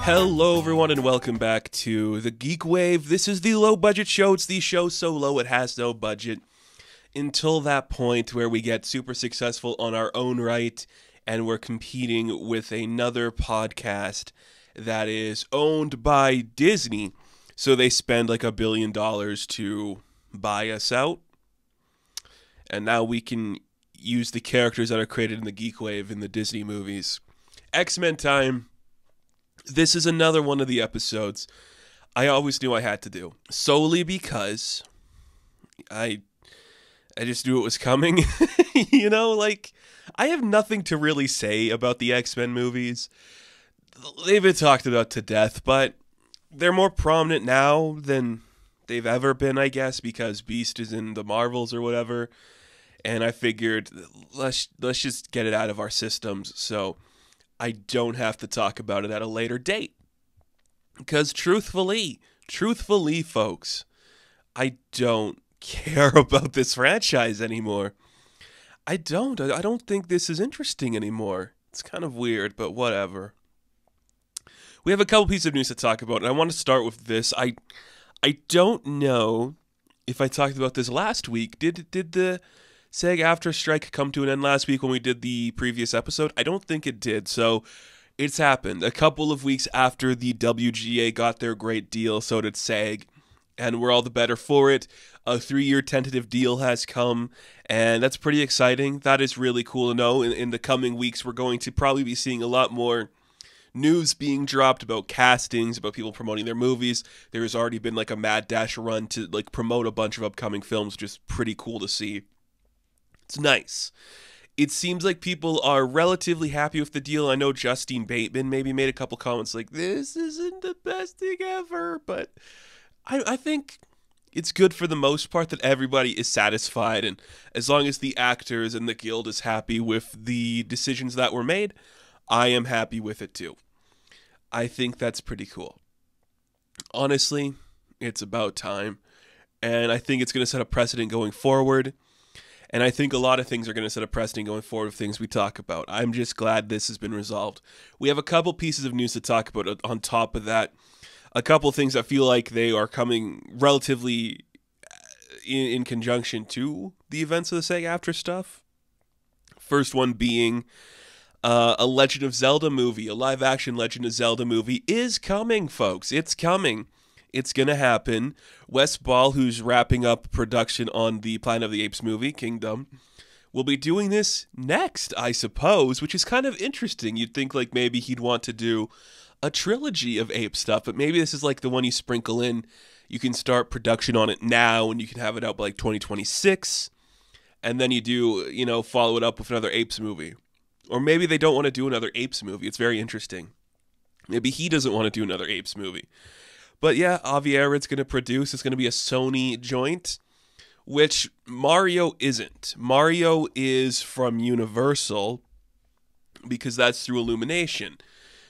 Hello everyone and welcome back to the GeekWave. This is the low budget show. It's the show so low it has no budget. Until that point where we get super successful on our own right and we're competing with another podcast that is owned by Disney. So they spend like $1 billion to buy us out. And now we can use the characters that are created in the GeekWave in the Disney movies. X-Men time. This is another one of the episodes I always knew I had to do. Solely because I just knew it was coming. You know, like, I have nothing to really say about the X-Men movies. They've been talked about to death, but they're more prominent now than they've ever been, I guess, because Beast is in the Marvels or whatever. And I figured, let's just get it out of our systems, so I don't have to talk about it at a later date. Because truthfully, folks, I don't care about this franchise anymore. I don't think this is interesting anymore. It's kind of weird, but whatever. We have a couple pieces of news to talk about, and I want to start with this. I don't know if I talked about this last week. Did the SAG-AFTRA strike come to an end last week when we did the previous episode? I don't think it did, so it's happened. A couple of weeks after the WGA got their great deal, so did SAG, and we're all the better for it. A 3-year tentative deal has come, and that's pretty exciting. That is really cool to know. In the coming weeks, we're going to probably be seeing a lot more news being dropped about castings, about people promoting their movies. There has already been like a mad dash run to like promote a bunch of upcoming films, just pretty cool to see. It's nice. It seems like people are relatively happy with the deal. I know Justine Bateman maybe made a couple comments like, this isn't the best thing ever, but I think it's good for the most part that everybody is satisfied, and as long as the actors and the guild is happy with the decisions that were made, I am happy with it too. I think that's pretty cool. Honestly, it's about time, and I think it's going to set a precedent going forward. And I think a lot of things are going to set a precedent going forward of things we talk about. I'm just glad this has been resolved. We have a couple pieces of news to talk about on top of that. A couple of things that feel like they are coming relatively in conjunction to the events of the SAG-AFTRA stuff. First one being a Legend of Zelda movie. A live-action Legend of Zelda movie is coming, folks. It's coming. It's going to happen. Wes Ball, who's wrapping up production on the Planet of the Apes movie, Kingdom, will be doing this next, I suppose, which is kind of interesting. You'd think like maybe he'd want to do a trilogy of ape stuff, but maybe this is like the one you sprinkle in. You can start production on it now, and you can have it out by like 2026, and then you do, you know, follow it up with another Apes movie. Or maybe they don't want to do another Apes movie. It's very interesting. Maybe he doesn't want to do another Apes movie. But yeah, Avi Arud's going to produce. It's going to be a Sony joint, which Mario isn't. Mario is from Universal because that's through Illumination.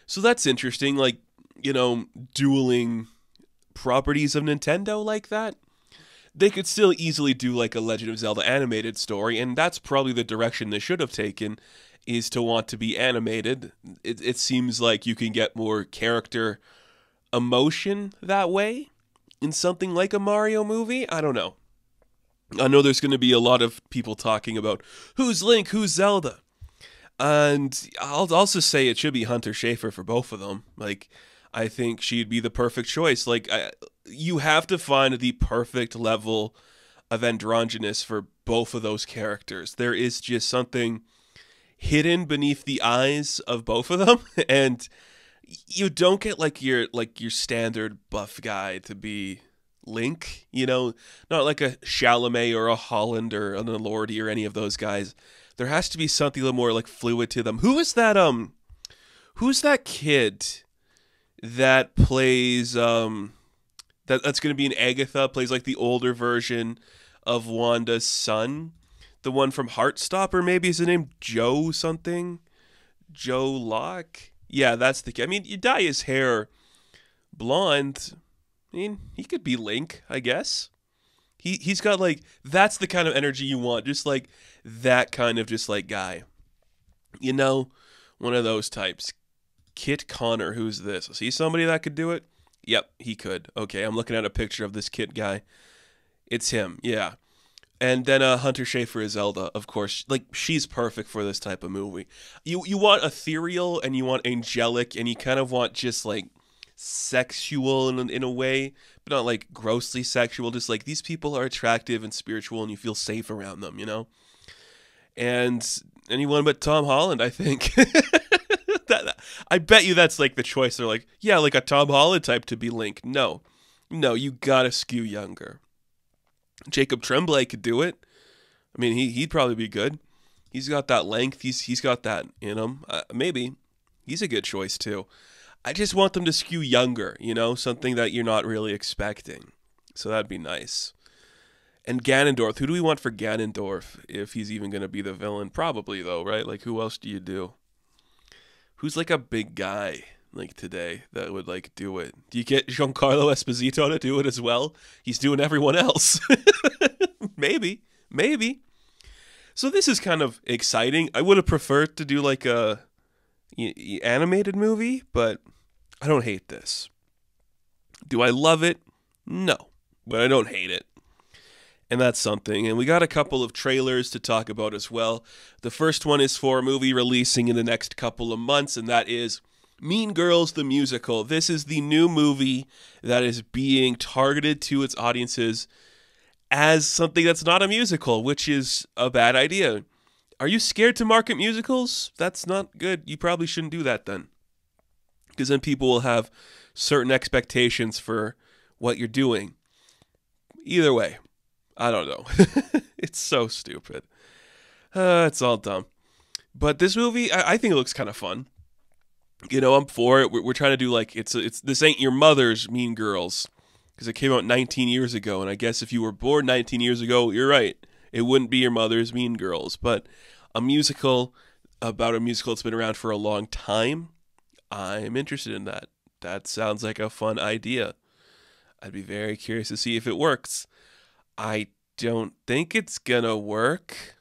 So that's interesting, like, you know, dueling properties of Nintendo like that. They could still easily do like a Legend of Zelda animated story, and that's probably the direction they should have taken, is to want to be animated. It seems like you can get more character emotion that way in something like a Mario movie. I don't know. I know there's going to be a lot of people talking about who's Link, who's Zelda. And I'll also say it should be Hunter Schafer for both of them. Like, I think she'd be the perfect choice. Like, you have to find the perfect level of androgynous for both of those characters. There is just something hidden beneath the eyes of both of them, and you don't get like your standard buff guy to be Link, you know, not like a Chalamet or a Holland or an Elordi or any of those guys. There has to be something a little more like fluid to them. Who's that kid that plays that's going to be in Agatha, plays like the older version of Wanda's son? The one from Heartstopper, maybe, is his name Joe something? Joe Locke? Yeah, that's the kid. I mean, you dye his hair blonde. I mean, he could be Link, I guess. He's got, like, that's the kind of energy you want. Just, like, that kind of just, like, guy. You know? One of those types. Kit Connor, who's this? Is he somebody that could do it? Yep, he could. Okay, I'm looking at a picture of this Kit guy. It's him, yeah. And then Hunter Schafer is Zelda, of course. Like, she's perfect for this type of movie. You want ethereal and you want angelic and you kind of want just like sexual in a way, but not like grossly sexual. Just like these people are attractive and spiritual and you feel safe around them, you know? And anyone but Tom Holland, I think. I bet you that's like the choice. They're like, yeah, like a Tom Holland type to be Link. No, you gotta skew younger. Jacob Tremblay could do it. I mean, he'd probably be good. He's got that length. He's got that in him. Maybe he's a good choice too. I just want them to skew younger. You know, something that you're not really expecting. So that'd be nice. And Ganondorf. Who do we want for Ganondorf if he's even going to be the villain? Probably though, right? Like who else do you do? Who's like a big guy like today that would like do it? Do you get Giancarlo Esposito to do it as well? He's doing everyone else. Maybe. So this is kind of exciting. I would have preferred to do like a animated movie, but I don't hate this. Do I love it? No, but I don't hate it. And that's something. And we got a couple of trailers to talk about as well. The first one is for a movie releasing in the next couple of months, and that is Mean Girls the Musical. This is the new movie that is being targeted to its audiences as something that's not a musical, which is a bad idea. Are you scared to market musicals? That's not good. You probably shouldn't do that then. Because then people will have certain expectations for what you're doing. Either way, I don't know. It's so stupid. It's all dumb. But this movie, I think it looks kind of fun. You know, I'm for it. We're trying to do like, it's this ain't your mother's Mean Girls. Because it came out 19 years ago. And I guess if you were born 19 years ago, you're right. It wouldn't be your mother's Mean Girls. But a musical about a musical that's been around for a long time, I'm interested in that. That sounds like a fun idea. I'd be very curious to see if it works. I don't think it's gonna work,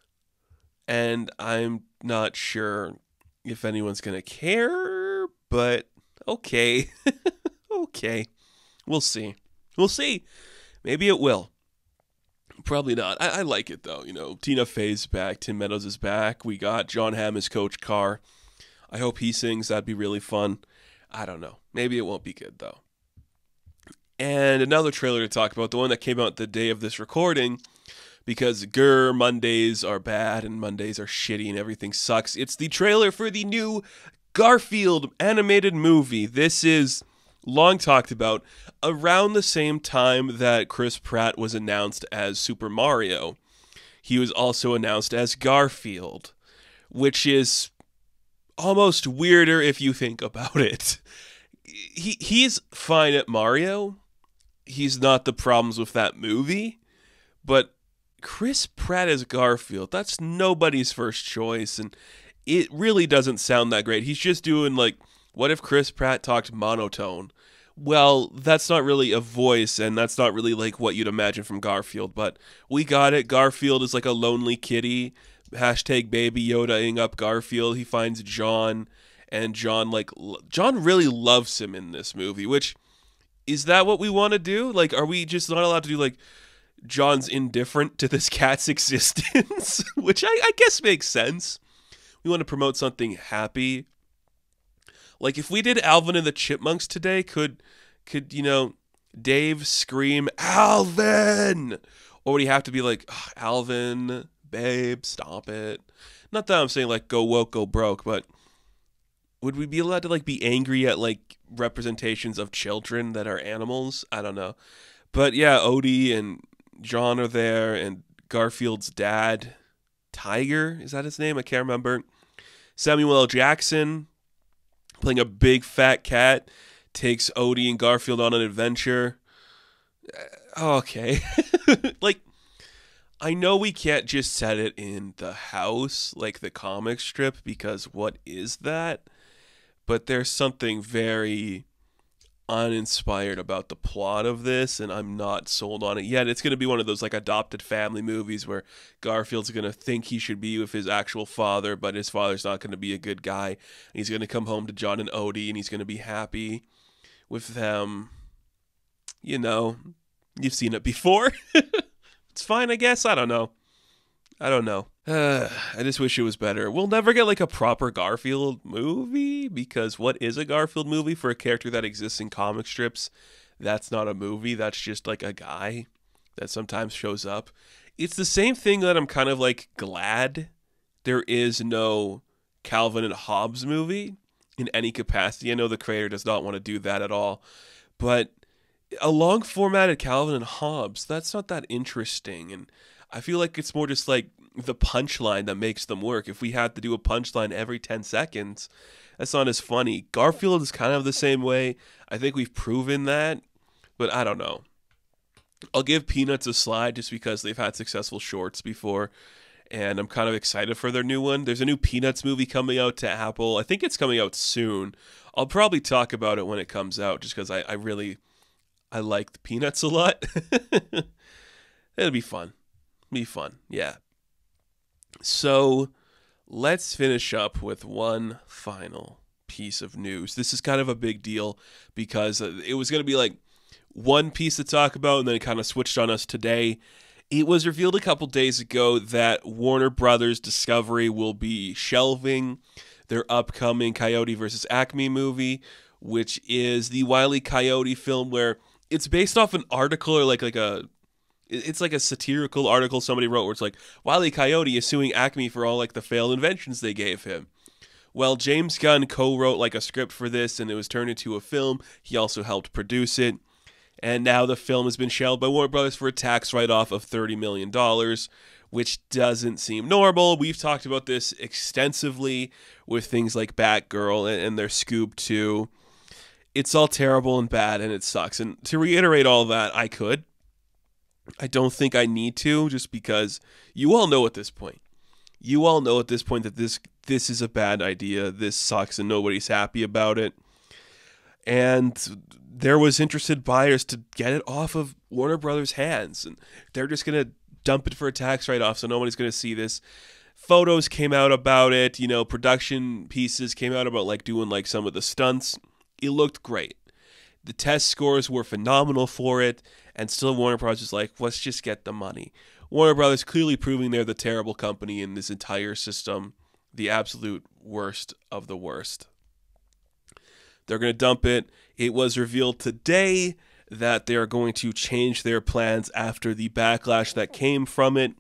and I'm not sure if anyone's gonna care, but okay. Okay. We'll see. Maybe it will. Probably not. I like it, though. You know, Tina Fey's back. Tim Meadows is back. We got John Hamm as Coach Carr. I hope he sings. That'd be really fun. I don't know. Maybe it won't be good, though. And another trailer to talk about, the one that came out the day of this recording, because Mondays are bad and Mondays are shitty and everything sucks. It's the trailer for the new Garfield animated movie. This is long talked about, around the same time that Chris Pratt was announced as Super Mario. He was also announced as Garfield, which is almost weirder if you think about it. He's fine at Mario. He's not the problems with that movie. But Chris Pratt as Garfield, that's nobody's first choice. And it really doesn't sound that great. He's just doing like, what if Chris Pratt talked monotone? Well, that's not really a voice, and that's not really like what you'd imagine from Garfield. But we got it. Garfield is like a lonely kitty. Hashtag Baby Yoda-ing up Garfield. He finds John, and John really loves him in this movie, which, is that what we want to do? Like, are we just not allowed to do like John's indifferent to this cat's existence? Which I guess makes sense. We want to promote something happy. Like, if we did Alvin and the Chipmunks today, could you know, Dave scream, Alvin? Or would he have to be like, oh, Alvin, babe, stop it? Not that I'm saying, like, go woke, go broke, but would we be allowed to, like, be angry at, like, representations of children that are animals? I don't know. But, yeah, Odie and John are there, and Garfield's dad, Tiger, is that his name? I can't remember. Samuel L. Jackson, playing a big fat cat, takes Odie and Garfield on an adventure. Okay. Like, I know we can't just set it in the house like the comic strip, because what is that? But there's something very uninspired about the plot of this, and I'm not sold on it yet. It's going to be one of those like adopted family movies where Garfield's going to think he should be with his actual father, but his father's not going to be a good guy. He's going to come home to John and Odie, and he's going to be happy with them. You know, you've seen it before. It's fine, I guess. I don't know. I just wish it was better. We'll never get like a proper Garfield movie, because what is a Garfield movie for a character that exists in comic strips? That's not a movie. That's just like a guy that sometimes shows up. It's the same thing that I'm kind of like glad there is no Calvin and Hobbes movie in any capacity. I know the creator does not want to do that at all, but a long formatted Calvin and Hobbes, that's not that interesting. And I feel like it's more just like the punchline that makes them work. If we had to do a punchline every 10 seconds, that's not as funny. Garfield is kind of the same way. I think we've proven that, but I don't know. I'll give Peanuts a slide just because they've had successful shorts before, and I'm kind of excited for their new one. There's a new Peanuts movie coming out to Apple. I think it's coming out soon. I'll probably talk about it when it comes out just because I like the Peanuts a lot. It'll be fun. Yeah. So let's finish up with one final piece of news. This is kind of a big deal because it was going to be like one piece to talk about, and then it kind of switched on us today. It was revealed a couple days ago that Warner Brothers Discovery will be shelving their upcoming Coyote V Acme movie, which is the Wile E. Coyote film where it's based off an article or it's like a satirical article somebody wrote where it's like, Wile E. Coyote is suing Acme for all like the failed inventions they gave him. Well, James Gunn co-wrote like a script for this, and it was turned into a film. He also helped produce it. And now the film has been shelved by Warner Brothers for a tax write-off of $30 million, which doesn't seem normal. We've talked about this extensively with things like Batgirl and their Scoob 2. It's all terrible and bad, and it sucks. And to reiterate all that, I don't think I need to, just because you all know at this point. You all know at this point that this is a bad idea. This sucks, and nobody's happy about it. And there was interested buyers to get it off of Warner Brothers' hands, and they're just going to dump it for a tax write-off, so nobody's going to see this. Photos came out about it, production pieces came out about like doing like some of the stunts. It looked great. The test scores were phenomenal for it, and still Warner Bros. Is like, let's just get the money. Warner Brothers clearly proving they're the terrible company in this entire system, the absolute worst of the worst. They're going to dump it. It was revealed today that they are going to change their plans after the backlash that came from it,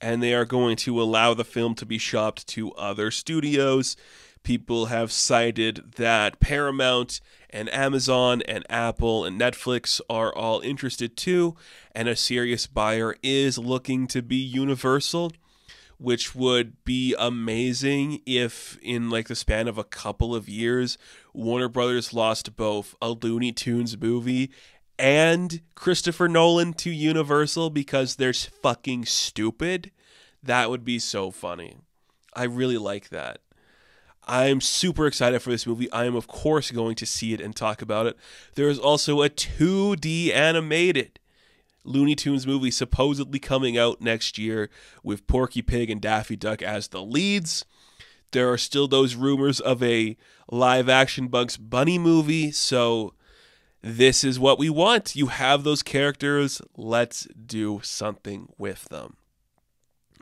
and they are going to allow the film to be shopped to other studios. People have cited that Paramount and Amazon and Apple and Netflix are all interested too, and a serious buyer is looking to be Universal, which would be amazing if in like the span of a couple of years, Warner Brothers lost both a Looney Tunes movie and Christopher Nolan to Universal because they're fucking stupid. That would be so funny. I really like that. I'm super excited for this movie. I am, of course, going to see it and talk about it. There is also a 2D animated Looney Tunes movie supposedly coming out next year with Porky Pig and Daffy Duck as the leads. There are still those rumors of a live-action Bugs Bunny movie, so this is what we want. You have those characters. Let's do something with them.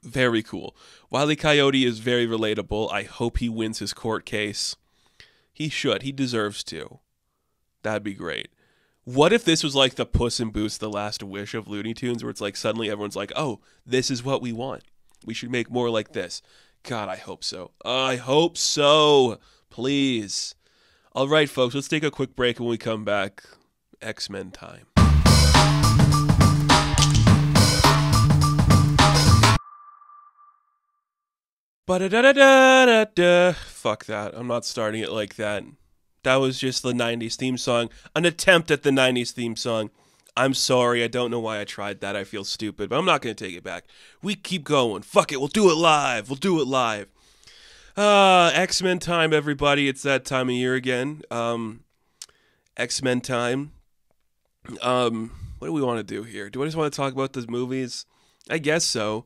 Very cool. Wile E. Coyote is very relatable. I hope he wins his court case. He should. He deserves to. That'd be great. What if this was like the Puss in Boots, The Last Wish of Looney Tunes, where it's like suddenly everyone's like, oh, this is what we want. We should make more like this. God, I hope so. I hope so. Please. All right, folks, let's take a quick break, and when we come back, X-Men time. Ba-da-da-da-da-da. Fuck that. I'm not starting it like that. That was just the 90s theme song. An attempt at the 90s theme song. I'm sorry. I don't know why I tried that. I feel stupid, but I'm not going to take it back. We keep going. Fuck it. We'll do it live. X-Men time, everybody. It's that time of year again. X-Men time. What do we want to do here? Do I just want to talk about the movies? I guess so.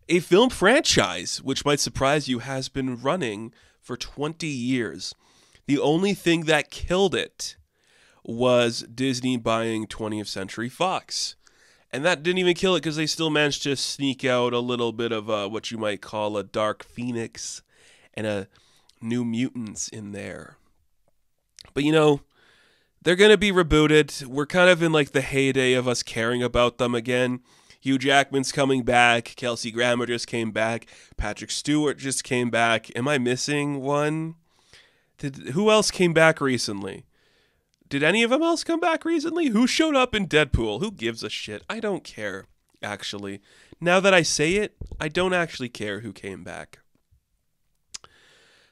A film franchise, which might surprise you, has been running for 20 years. The only thing that killed it was Disney buying 20th Century Fox. And that didn't even kill it because they still managed to sneak out a little bit of what you might call a Dark Phoenix and a New Mutants in there. But they're going to be rebooted. We're kind of in like the heyday of us caring about them again. Hugh Jackman's coming back. Kelsey Grammer just came back. Patrick Stewart just came back. Am I missing one? Who else came back recently? Did any of them else come back recently? Who showed up in Deadpool? Who gives a shit? I don't care, actually. Now that I say it, I don't actually care who came back.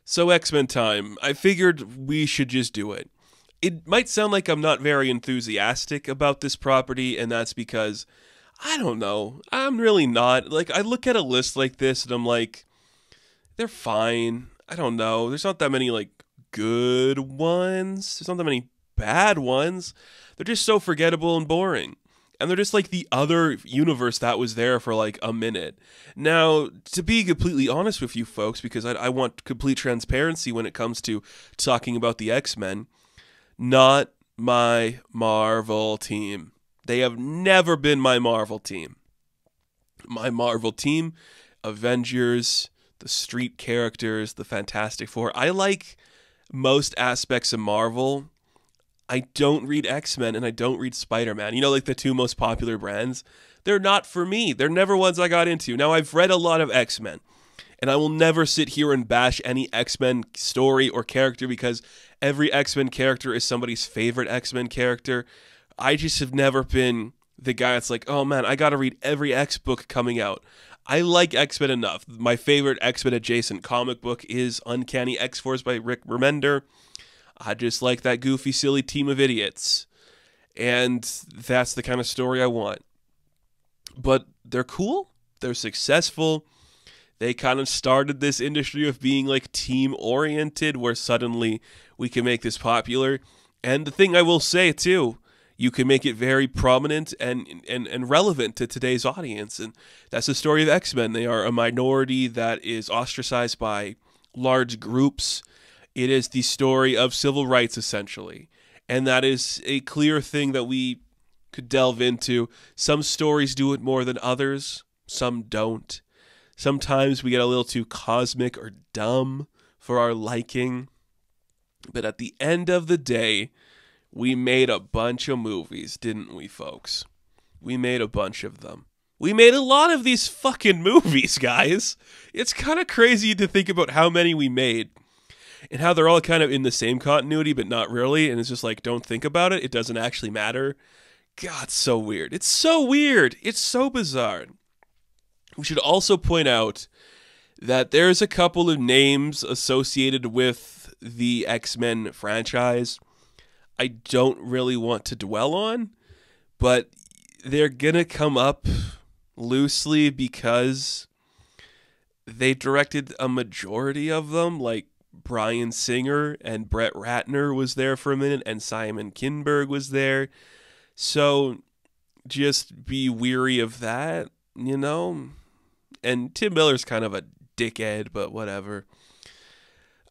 So X-Men time. I figured we should just do it. It might sound like I'm not very enthusiastic about this property, and that's because, I don't know, I'm really not. Like, I look at a list like this, and I'm like, they're fine. I don't know. There's not that many, like, good ones. There's not that many bad ones. They're just so forgettable and boring. And they're just like the other universe that was there for like a minute. Now, to be completely honest with you folks, because I want complete transparency when it comes to talking about the X-Men, not my Marvel team. They have never been my Marvel team. My Marvel team, Avengers, the Street characters, the Fantastic Four. I like most aspects of Marvel. I don't read X-Men and I don't read Spider-Man. Like the two most popular brands. They're not for me. They're never ones I got into. Now, I've read a lot of X-Men, and I will never sit here and bash any X-Men story or character because every X-Men character is somebody's favorite X-Men character. I just have never been the guy that's like, oh man, I gotta read every X book coming out. I like X-Men enough. My favorite X-Men adjacent comic book is Uncanny X-Force by Rick Remender. I just like that goofy, silly team of idiots. And that's the kind of story I want. But they're cool. They're successful. They kind of started this industry of being like team-oriented, where suddenly we can make this popular. And the thing I will say, too, you can make it very prominent and relevant to today's audience. And that's the story of X-Men. They are a minority that is ostracized by large groups. It is the story of civil rights, essentially. And that is a clear thing that we could delve into. Some stories do it more than others. Some don't. Sometimes we get a little too cosmic or dumb for our liking. But at the end of the day, we made a bunch of movies, didn't we, folks? We made a bunch of them. We made a lot of these fucking movies, guys. It's kind of crazy to think about how many we made. And how they're all kind of in the same continuity, but not really. And it's just like, don't think about it. It doesn't actually matter. God, it's so weird. It's so weird. It's so bizarre. We should also point out that there's a couple of names associated with the X-Men franchise I don't really want to dwell on, but they're going to come up loosely because they directed a majority of them, like Bryan Singer and Brett Ratner was there for a minute, and Simon Kinberg was there. So just be weary of that, And Tim Miller's kind of a dickhead, but whatever.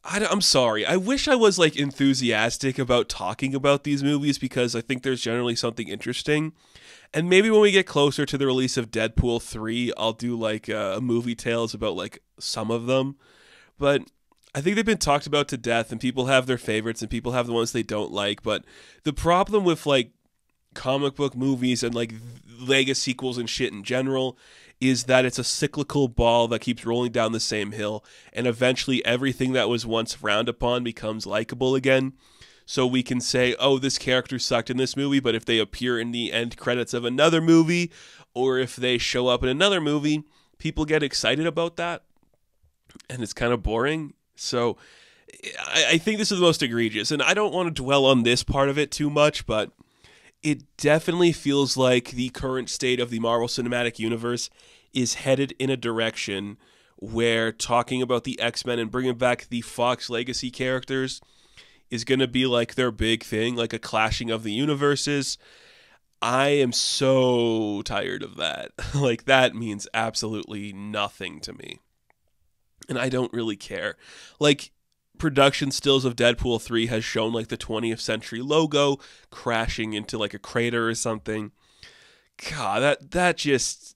I'm sorry. I wish I was like enthusiastic about talking about these movies because I think there's generally something interesting. And maybe when we get closer to the release of Deadpool 3, I'll do like a movie tales about like some of them. But I think they've been talked about to death, and people have their favorites and people have the ones they don't like. But the problem with like comic book movies and like Lego sequels and shit in general is that it's a cyclical ball that keeps rolling down the same hill, and eventually everything that was once frowned upon becomes likable again. So we can say, oh, this character sucked in this movie, but if they appear in the end credits of another movie, or if they show up in another movie, people get excited about that, and it's kind of boring. So I think this is the most egregious, and I don't want to dwell on this part of it too much, but it definitely feels like the current state of the Marvel Cinematic Universe is headed in a direction where talking about the X-Men and bringing back the Fox Legacy characters is going to be like their big thing, like a clashing of the universes. I am so tired of that. Like, that means absolutely nothing to me. And I don't really care. Like, production stills of Deadpool 3 has shown like the 20th century logo crashing into like a crater or something. God, that just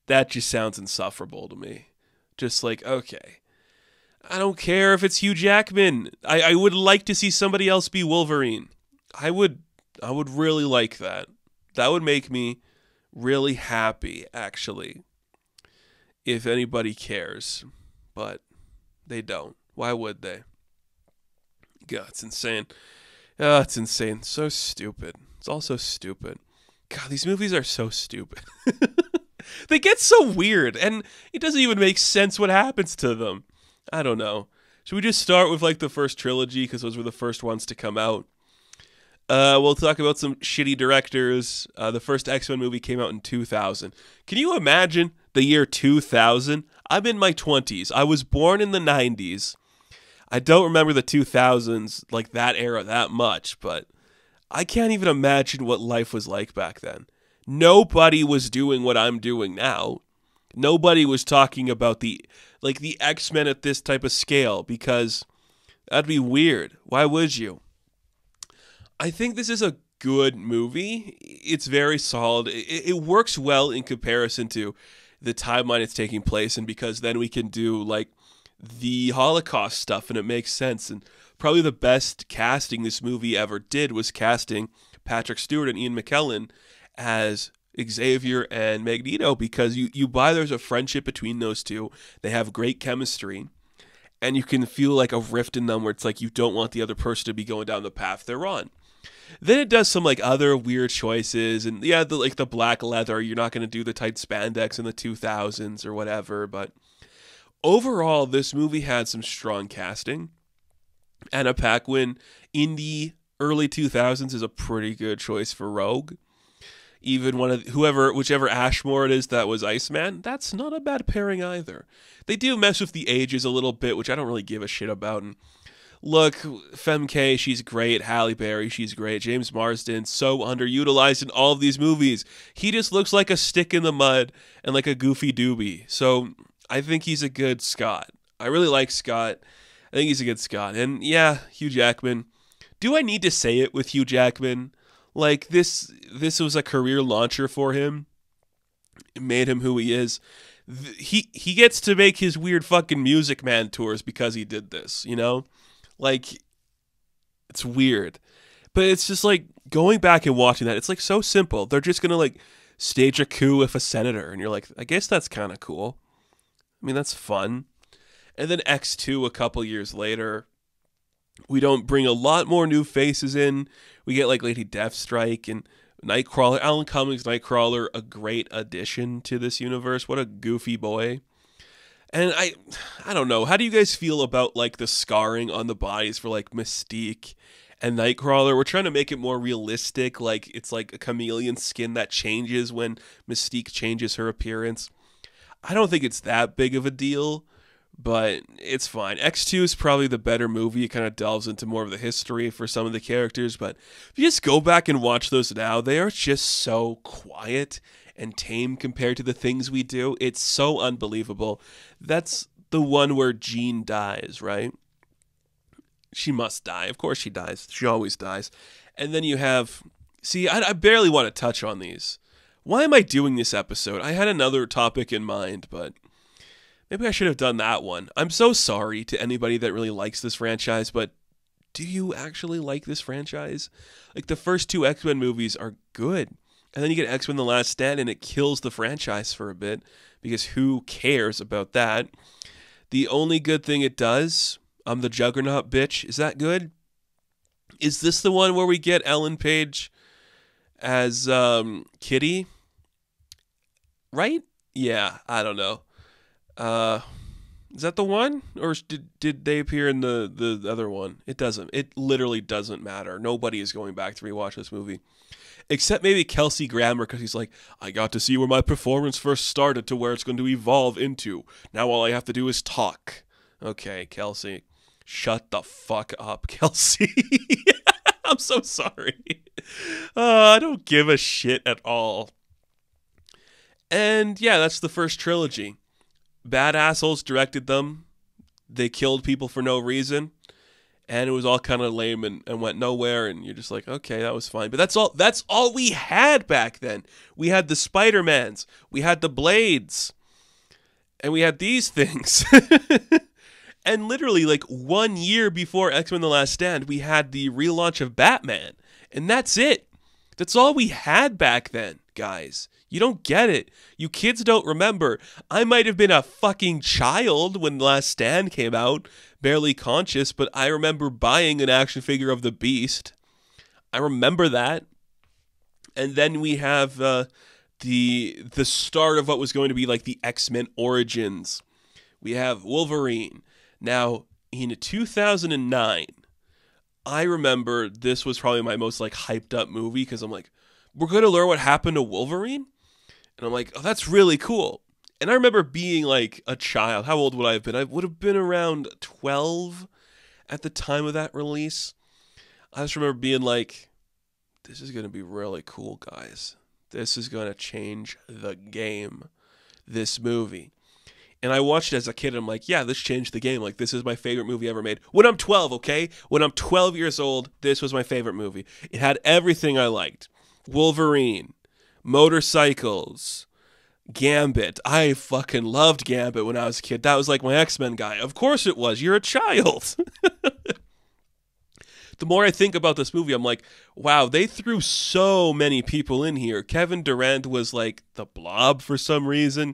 sounds insufferable to me. Just like, okay. I don't care if it's Hugh Jackman. I would like to see somebody else be Wolverine. I would really like that. That would make me really happy, actually. If anybody cares. But they don't. Why would they? God, it's insane. Oh, it's insane. So stupid. It's all so stupid. God, these movies are so stupid. They get so weird, and it doesn't even make sense what happens to them. I don't know. Should we just start with like the first trilogy, because those were the first ones to come out? We'll talk about some shitty directors. The first X-Men movie came out in 2000. Can you imagine the year 2000? I'm in my 20s. I was born in the 90s. I don't remember the 2000s, like that era, that much, but I can't even imagine what life was like back then. Nobody was doing what I'm doing now. Nobody was talking about the X-Men at this type of scale, because that'd be weird. Why would you? I think this is a good movie. It's very solid. It works well in comparison to the timeline it's taking place in, because then we can do like the Holocaust stuff and it makes sense. And probably the best casting this movie ever did was casting Patrick Stewart and Ian McKellen as Xavier and Magneto, because you buy there's a friendship between those two. They have great chemistry, and you can feel like a rift in them where it's like you don't want the other person to be going down the path they're on. Then it does some like other weird choices, and yeah, the black leather, you're not going to do the tight spandex in the 2000s or whatever, but overall this movie had some strong casting. Anna Paquin in the early 2000s is a pretty good choice for Rogue. Even whichever Ashmore it is that was Iceman, that's not a bad pairing either. They do mess with the ages a little bit, which I don't really give a shit about. And look, Femke, she's great. Halle Berry, she's great. James Marsden, so underutilized in all of these movies. He just looks like a stick in the mud and like a goofy doobie. So I think he's a good Scott. I really like Scott. I think he's a good Scott. And yeah, Hugh Jackman. Do I need to say it with Hugh Jackman? Like, this was a career launcher for him. It made him who he is. He gets to make his weird fucking Music Man tours because he did this, you know? Like, it's weird. But it's just like, going back and watching that, it's like so simple. They're just going to like stage a coup with a senator. And you're like, I guess that's kind of cool. I mean, that's fun. And then X2 a couple years later, we don't bring a lot more new faces in. We get like Lady Deathstrike and Nightcrawler. Alan Cummings' Nightcrawler, a great addition to this universe. What a goofy boy. And I don't know. How do you guys feel about like the scarring on the bodies for like Mystique and Nightcrawler? We're trying to make it more realistic. Like it's like a chameleon skin that changes when Mystique changes her appearance. I don't think it's that big of a deal, but it's fine. X2 is probably the better movie. It kind of delves into more of the history for some of the characters, but if you just go back and watch those now, they are just so quiet and tame compared to the things we do. It's so unbelievable. That's the one where Jean dies, right? She must die. Of course she dies. She always dies. And then you have... See, I barely want to touch on these. Why am I doing this episode? I had another topic in mind, but... maybe I should have done that one. I'm so sorry to anybody that really likes this franchise, but do you actually like this franchise? Like, the first two X-Men movies are good. And then you get X-Men The Last Stand, and it kills the franchise for a bit, because who cares about that? The only good thing it does, the Juggernaut bitch, is that good? Is this the one where we get Ellen Page as Kitty? Right? Yeah, I don't know. Is that the one? Or did they appear in the other one? It doesn't. It literally doesn't matter. Nobody is going back to rewatch this movie. Except maybe Kelsey Grammer, because he's like, I got to see where my performance first started to where it's going to evolve into. Now all I have to do is talk. Okay, Kelsey. Shut the fuck up, Kelsey. I'm so sorry. I don't give a shit at all. And yeah, that's the first trilogy. Bad assholes directed them. They killed people for no reason. And it was all kind of lame and went nowhere. And you're just like, okay, that was fine. But that's all we had back then. We had the Spider-Mans. We had the Blades. And we had these things. And literally, like 1 year before X-Men The Last Stand, we had the relaunch of Batman. And that's it. That's all we had back then, guys. You don't get it. You kids don't remember. I might have been a fucking child when The Last Stand came out, barely conscious, but I remember buying an action figure of the Beast. I remember that. And then we have the start of what was going to be like the X-Men Origins. We have Wolverine. Now, in 2009, I remember this was probably my most like hyped up movie because I'm like, we're going to learn what happened to Wolverine? And I'm like, oh, that's really cool. And I remember being like a child. How old would I have been? I would have been around 12 at the time of that release. I just remember being like, this is going to be really cool, guys. This is going to change the game, this movie. And I watched it as a kid, and I'm like, yeah, this changed the game. Like, this is my favorite movie ever made. When I'm 12, okay? When I'm 12 years old, this was my favorite movie. It had everything I liked. Wolverine, motorcycles, Gambit. I fucking loved Gambit when I was a kid. That was like my X-Men guy. Of course it was. You're a child. The more I think about this movie, I'm like, wow, they threw so many people in here. Kevin Durant was like the Blob for some reason.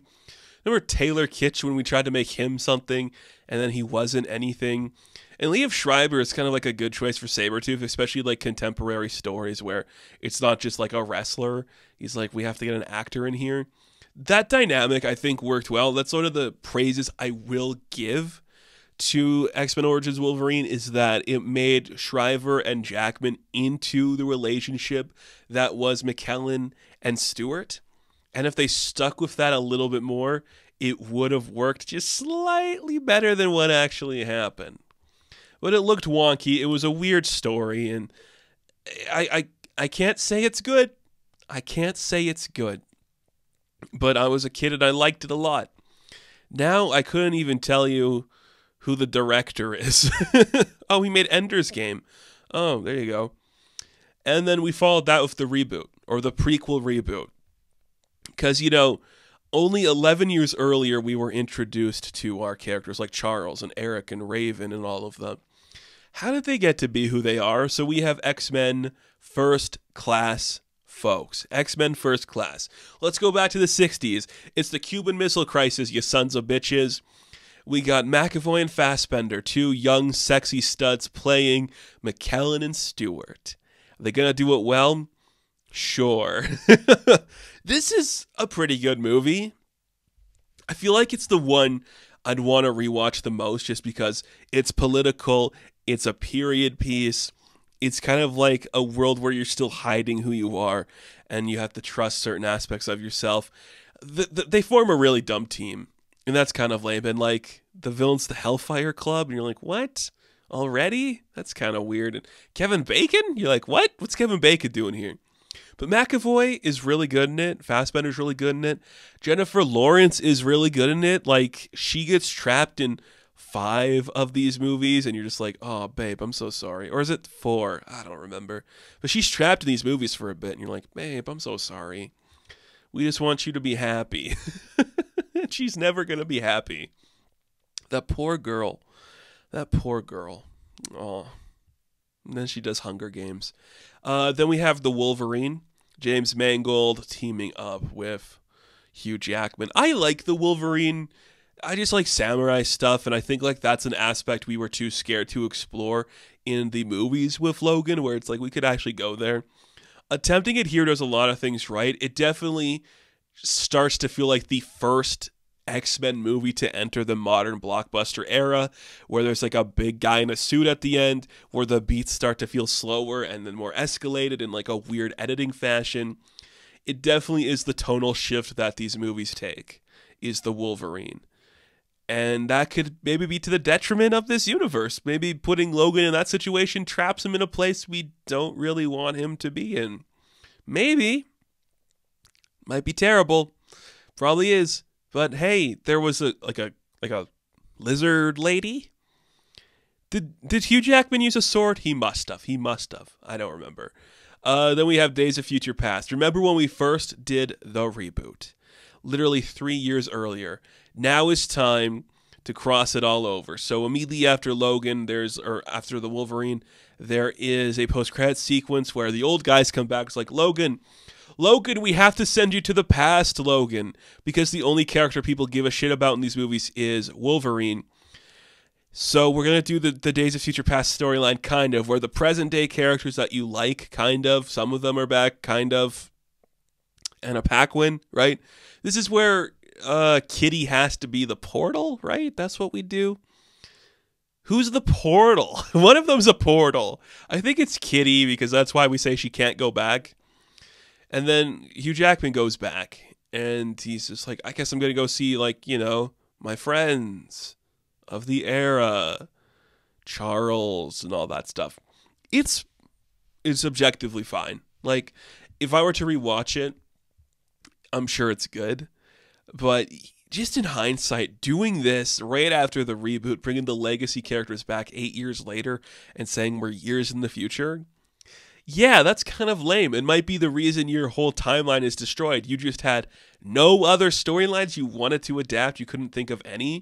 Remember Taylor Kitsch when we tried to make him something and then he wasn't anything? And Liev Schreiber is kind of like a good choice for Sabretooth, especially like contemporary stories where it's not just like a wrestler. He's like, we have to get an actor in here. That dynamic, I think, worked well. That's one of the praises I will give to X-Men Origins Wolverine is that it made Shriver and Jackman into the relationship that was McKellen and Stewart. And if they stuck with that a little bit more, it would have worked just slightly better than what actually happened. But it looked wonky. It was a weird story, and I can't say it's good. I can't say it's good. But I was a kid and I liked it a lot. Now I couldn't even tell you who the director is. Oh, he made Ender's Game. Oh, there you go. And then we followed that with the reboot, or the prequel reboot. Because, you know, only 11 years earlier we were introduced to our characters like Charles and Eric and Raven and all of them. How did they get to be who they are? So we have X-Men First Class folks. X-Men First Class. Let's go back to the 60s. It's the Cuban Missile Crisis, you sons of bitches. We got McAvoy and Fassbender, two young, sexy studs playing McKellen and Stewart. Are they going to do it well? Sure. This is a pretty good movie. I feel like it's the one I'd want to rewatch the most just because it's political, it's a period piece, it's kind of like a world where you're still hiding who you are and you have to trust certain aspects of yourself. They form a really dumb team, and that's kind of lame. And like the villain's the Hellfire Club, and you're like, what? Already? That's kind of weird. And Kevin Bacon? You're like, what? What's Kevin Bacon doing here? But McAvoy is really good in it. Fassbender's really good in it. Jennifer Lawrence is really good in it. Like, she gets trapped in 5 of these movies, and you're just like, oh, babe, I'm so sorry. Or is it 4? I don't remember. But she's trapped in these movies for a bit, and you're like, babe, I'm so sorry. We just want you to be happy. She's never going to be happy. That poor girl. That poor girl. Oh. And then she does Hunger Games. Then we have the Wolverine. James Mangold teaming up with Hugh Jackman. I like the Wolverine. I just like samurai stuff, and I think like that's an aspect we were too scared to explore in the movies with Logan, where it's like we could actually go there. Attempting it here does a lot of things right. It definitely starts to feel like the first X-Men movie to enter the modern blockbuster era, where there's like a big guy in a suit at the end, where the beats start to feel slower and then more escalated in like a weird editing fashion. It definitely is the tonal shift that these movies take, is the Wolverine. And that could maybe be to the detriment of this universe. Maybe putting Logan in that situation traps him in a place we don't really want him to be in. Maybe. Might be terrible. Probably is. But hey, there was a lizard lady. Did Hugh Jackman use a sword? He must have. I don't remember. Then we have Days of Future Past. Remember when we first did the reboot? Literally 3 years earlier. Now is time to cross it all over. So immediately after Logan, after the Wolverine, there is a post-credits sequence where the old guys come back. It's like, Logan, we have to send you to the past, Logan, because the only character people give a shit about in these movies is Wolverine. So we're going to do the Days of Future Past storyline, kind of, where the present-day characters that you like, kind of, some of them are back, kind of, and a Paquin, right? This is where Kitty has to be the portal, right? That's what we do. Who's the portal? One of them's a portal. I think it's Kitty, because that's why we say she can't go back. And then Hugh Jackman goes back, and he's just like, I guess I'm going to go see, like, my friends of the era, Charles, and all that stuff. It's objectively fine. Like, if I were to rewatch it, I'm sure it's good. But just in hindsight, doing this right after the reboot, bringing the legacy characters back 8 years later and saying we're years in the future, yeah, that's kind of lame. It might be the reason your whole timeline is destroyed. You just had no other storylines you wanted to adapt. You couldn't think of any.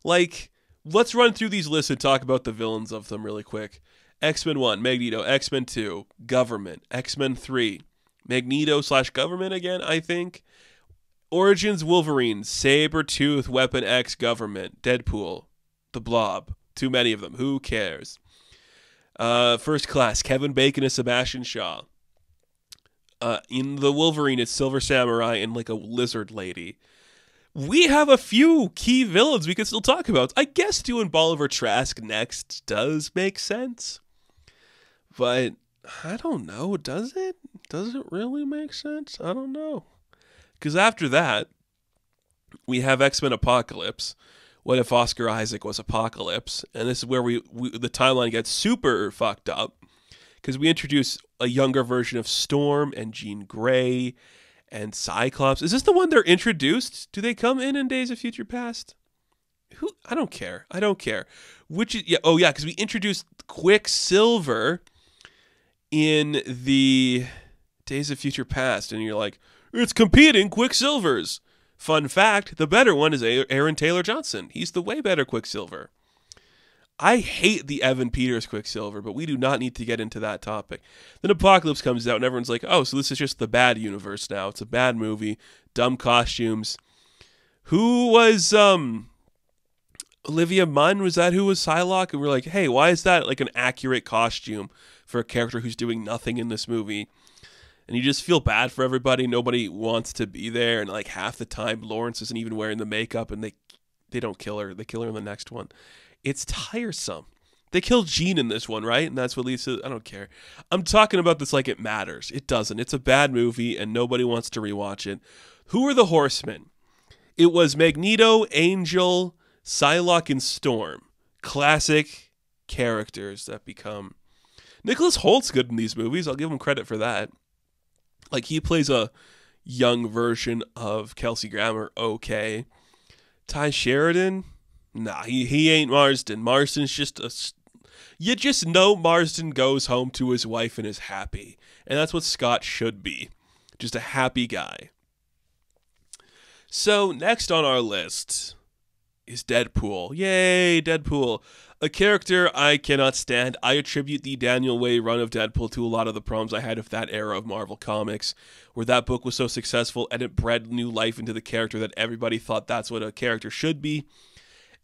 Like, let's run through these lists and talk about the villains of them really quick. X-Men 1, Magneto. X-Men 2, Government. X-Men 3, Magneto/Government again, I think. Origins Wolverine, Sabretooth, Weapon X, Government, Deadpool, The Blob. Too many of them. Who cares? First Class, Kevin Bacon and Sebastian Shaw. In the Wolverine, it's Silver Samurai and like a lizard lady. We have a few key villains we can still talk about. I guess doing Bolivar Trask next does make sense. But I don't know. Does it? Does it really make sense? I don't know. Because after that, we have X-Men Apocalypse. What if Oscar Isaac was Apocalypse? And this is where the timeline gets super fucked up. Because we introduce a younger version of Storm and Jean Grey and Cyclops. Is this the one they're introduced? Do they come in Days of Future Past? Who? I don't care. Which is, because we introduced Quicksilver in the Days of Future Past. And you're like, it's competing Quicksilvers. Fun fact, the better one is Aaron Taylor Johnson. He's the way better Quicksilver. I hate the Evan Peters Quicksilver, but we do not need to get into that topic. Then Apocalypse comes out, and everyone's like, oh, so this is just the bad universe now. It's a bad movie, dumb costumes. Who was, Olivia Munn? Was that who was Psylocke? And we're like, hey, why is that like an accurate costume for a character who's doing nothing in this movie? And you just feel bad for everybody. Nobody wants to be there. And like half the time, Lawrence isn't even wearing the makeup, and they don't kill her. They kill her in the next one. It's tiresome. They kill Jean in this one, right? And that's what leads to... I don't care. I'm talking about this like it matters. It doesn't. It's a bad movie, and nobody wants to rewatch it. Who are the Horsemen? It was Magneto, Angel, Psylocke, and Storm. Classic characters that become... Nicholas Holt's good in these movies. I'll give him credit for that. Like, he plays a young version of Kelsey Grammer, okay. Ty Sheridan? Nah, he ain't Marsden. Marsden's just a... You just know Marsden goes home to his wife and is happy. And that's what Scott should be. Just a happy guy. So, next on our list is Deadpool. Yay, Deadpool. A character I cannot stand. I attribute the Daniel Way run of Deadpool to a lot of the problems I had with that era of Marvel Comics, where that book was so successful and it bred new life into the character that everybody thought that's what a character should be.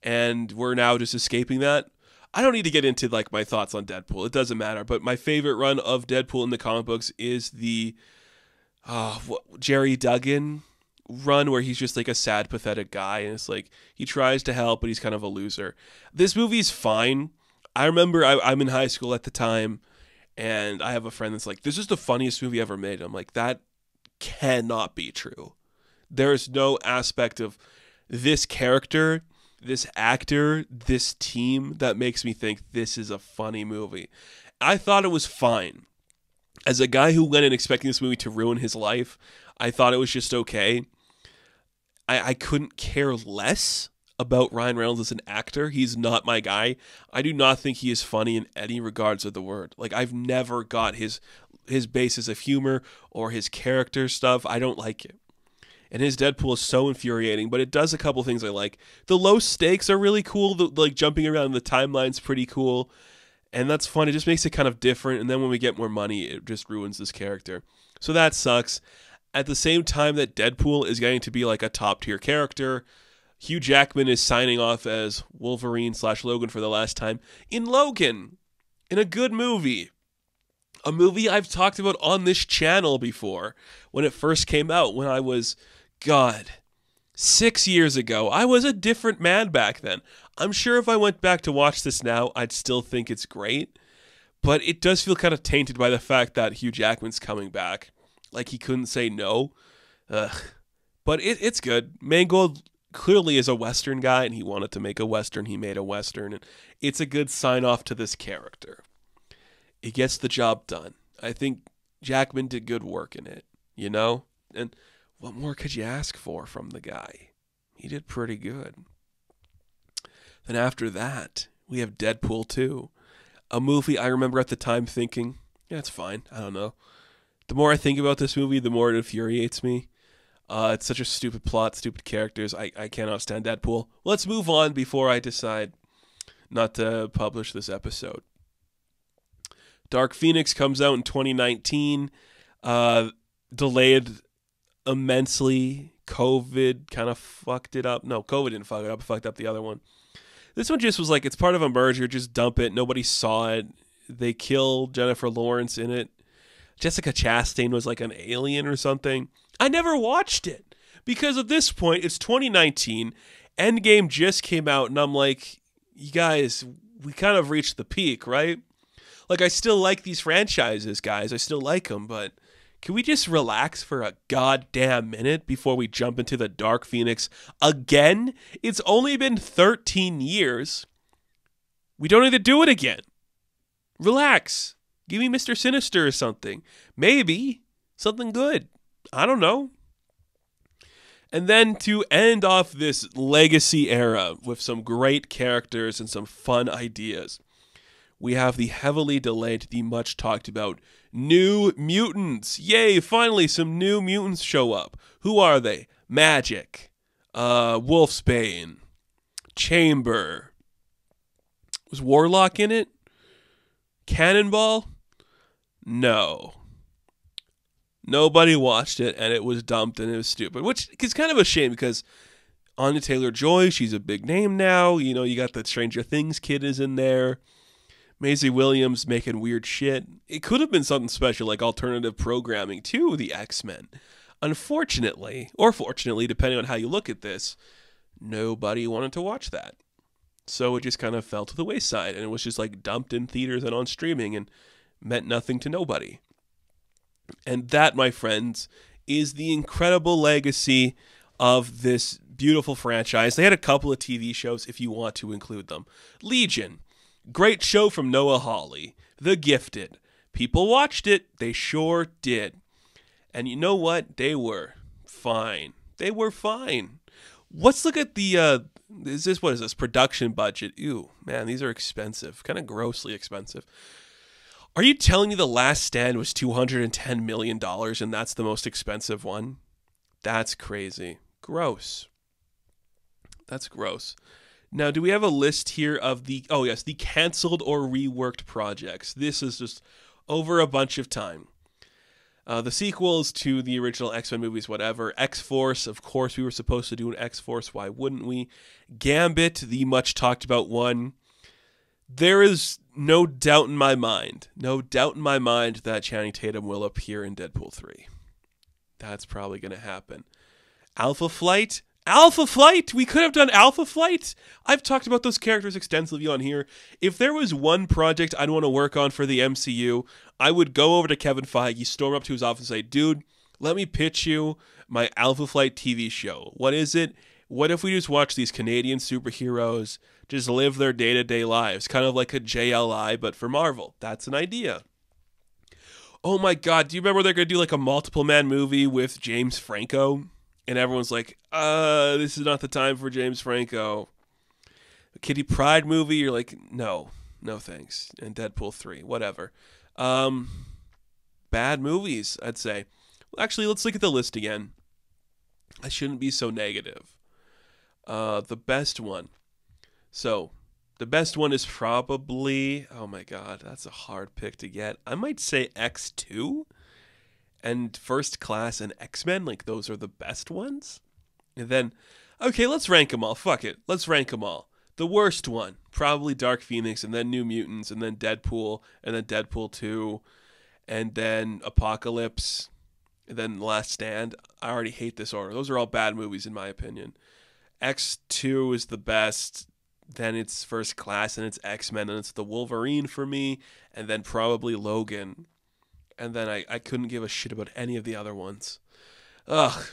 And we're now just escaping that. I don't need to get into like my thoughts on Deadpool. It doesn't matter. But my favorite run of Deadpool in the comic books is the Jerry Duggan run, where he's just like a sad, pathetic guy, and it's like he tries to help, but he's kind of a loser. This movie's fine. I remember I'm in high school at the time, and I have a friend that's like, this is the funniest movie ever made. I'm like, that cannot be true. There is no aspect of this character this actor, this team that makes me think this is a funny movie. I thought it was fine. As a guy who went in expecting this movie to ruin his life, I thought it was just okay. I couldn't care less about Ryan Reynolds as an actor. He's not my guy. I do not think he is funny in any regards of the word. Like, I've never got his basis of humor or his character stuff. I don't like it. And his Deadpool is so infuriating, but it does a couple things I like. The low stakes are really cool. Like, jumping around the timeline's pretty cool. And that's fun. It just makes it kind of different. And then when we get more money, it just ruins this character. So that sucks. At the same time that Deadpool is getting to be like a top tier character, Hugh Jackman is signing off as Wolverine/Logan for the last time in Logan, in a good movie. A movie I've talked about on this channel before when it first came out, when I was, 6 years ago. I was a different man back then. I'm sure if I went back to watch this now, I'd still think it's great. But it does feel kind of tainted by the fact that Hugh Jackman's coming back. Like, he couldn't say no. But it's good. Mangold clearly is a Western guy, and he wanted to make a Western. He made a Western. And it's a good sign-off to this character. It gets the job done. I think Jackman did good work in it, you know? And what more could you ask for from the guy? He did pretty good. Then after that, we have Deadpool 2. A movie I remember at the time thinking, yeah, it's fine. I don't know. The more I think about this movie, the more it infuriates me. It's such a stupid plot, stupid characters. I cannot stand Deadpool. Let's move on before I decide not to publish this episode. Dark Phoenix comes out in 2019. Delayed immensely. COVID kind of fucked it up. No, COVID didn't fuck it up. It fucked up the other one. This one just was like, it's part of a merger. Just dump it. Nobody saw it. They killed Jennifer Lawrence in it. Jessica Chastain was like an alien or something. I never watched it because at this point, it's 2019. Endgame just came out, and I'm like, you guys, we kind of reached the peak, right? Like, I still like these franchises, guys. I still like them, but can we just relax for a goddamn minute before we jump into the Dark Phoenix again? It's only been 13 years. We don't need to do it again. Relax. Give me Mr. Sinister or something. Maybe something good. I don't know. And then to end off this legacy era with some great characters and some fun ideas, we have the heavily delayed, the much talked about New Mutants. Yay, finally some New Mutants show up. Who are they? Magic, Wolfsbane, Chamber. Was Warlock in it? Cannonball? No. Nobody watched it, and it was dumped, and it was stupid, which is kind of a shame because Anya Taylor-Joy, she's a big name now. You know, you got the Stranger Things kid is in there. Maisie Williams making weird shit. It could have been something special like alternative programming to the X-Men. Unfortunately, or fortunately, depending on how you look at this, nobody wanted to watch that. So it just kind of fell to the wayside, and it was just like dumped in theaters and on streaming and meant nothing to nobody. And that, my friends, is the incredible legacy of this beautiful franchise. They had a couple of TV shows if you want to include them. Legion, great show from Noah Hawley. The Gifted, people watched it. They sure did. And you know what? They were fine. They were fine. Let's look at the, what is this, production budget. Ew, man, these are expensive. Kind of grossly expensive. Are you telling me The Last Stand was $210 million and that's the most expensive one? That's crazy. Gross. That's gross. Now, do we have a list here of the canceled or reworked projects? This is just over a bunch of time. The sequels to the original X-Men movies, whatever. X-Force, of course we were supposed to do an X-Force. Why wouldn't we? Gambit, the much talked about one. There is no doubt in my mind that Channing Tatum will appear in Deadpool 3. That's probably going to happen. Alpha Flight? We could have done Alpha Flight. I've talked about those characters extensively on here. If there was one project I'd want to work on for the MCU, I would go over to Kevin Feige, storm up to his office and say, dude, let me pitch you my Alpha Flight TV show. What is it? What if we just watch these Canadian superheroes just live their day-to-day lives, kind of like a JLI, but for Marvel? That's an idea. Oh my God, do you remember they're going to do like a multiple man movie with James Franco? And everyone's like, this is not the time for James Franco. A Kitty Pryde movie, you're like, no thanks. And Deadpool 3, whatever. Bad movies, I'd say. Actually, let's look at the list again. I shouldn't be so negative. The best one. So, the best one is probably, oh my God, that's a hard pick to get. I might say X2 and First Class and X-Men. Like, those are the best ones. And then, okay, let's rank them all. Fuck it. Let's rank them all. The worst one, probably Dark Phoenix, and then New Mutants, and then Deadpool, and then Deadpool 2, and then Apocalypse, and then Last Stand. I already hate this order. Those are all bad movies in my opinion. X2 is the best. Then it's First Class, and it's X-Men, and it's the Wolverine for me, and then probably Logan. And then I couldn't give a shit about any of the other ones. Ugh.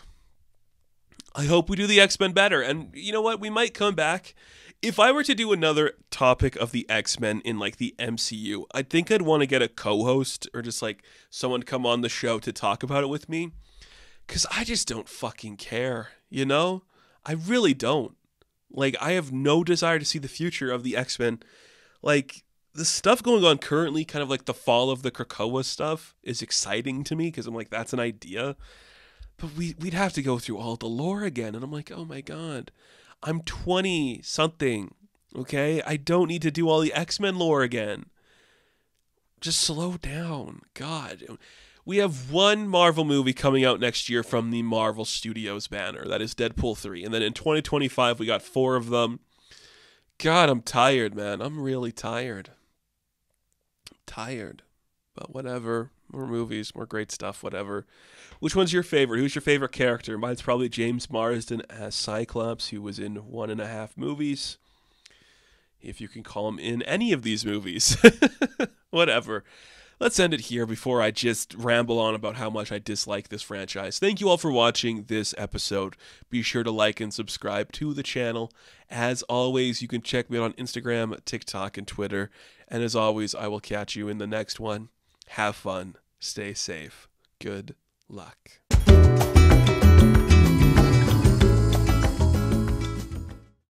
I hope we do the X-Men better. And you know what? We might come back. If I were to do another topic of the X-Men in like the MCU, I think I'd want to get a co-host or just like someone come on the show to talk about it with me. Because I just don't fucking care, you know? I really don't. Like, I have no desire to see the future of the X-Men. Like, the stuff going on currently, kind of like the fall of the Krakoa stuff, is exciting to me because I'm like, that's an idea. But we'd have to go through all the lore again. And I'm like, oh my God, I'm 20-something, okay? I don't need to do all the X-Men lore again. Just slow down. God. We have one Marvel movie coming out next year from the Marvel Studios banner. That is Deadpool 3. And then in 2025, we got 4 of them. God, I'm tired, man. I'm really tired. But whatever. More movies, more great stuff, whatever. Which one's your favorite? Who's your favorite character? Mine's probably James Marsden as Cyclops, who was in 1.5 movies. If you can call him in any of these movies. Whatever. Let's end it here before I just ramble on about how much I dislike this franchise. Thank you all for watching this episode. Be sure to like and subscribe to the channel. As always, you can check me out on Instagram, TikTok, and Twitter. And as always, I will catch you in the next one. Have fun. Stay safe. Good luck.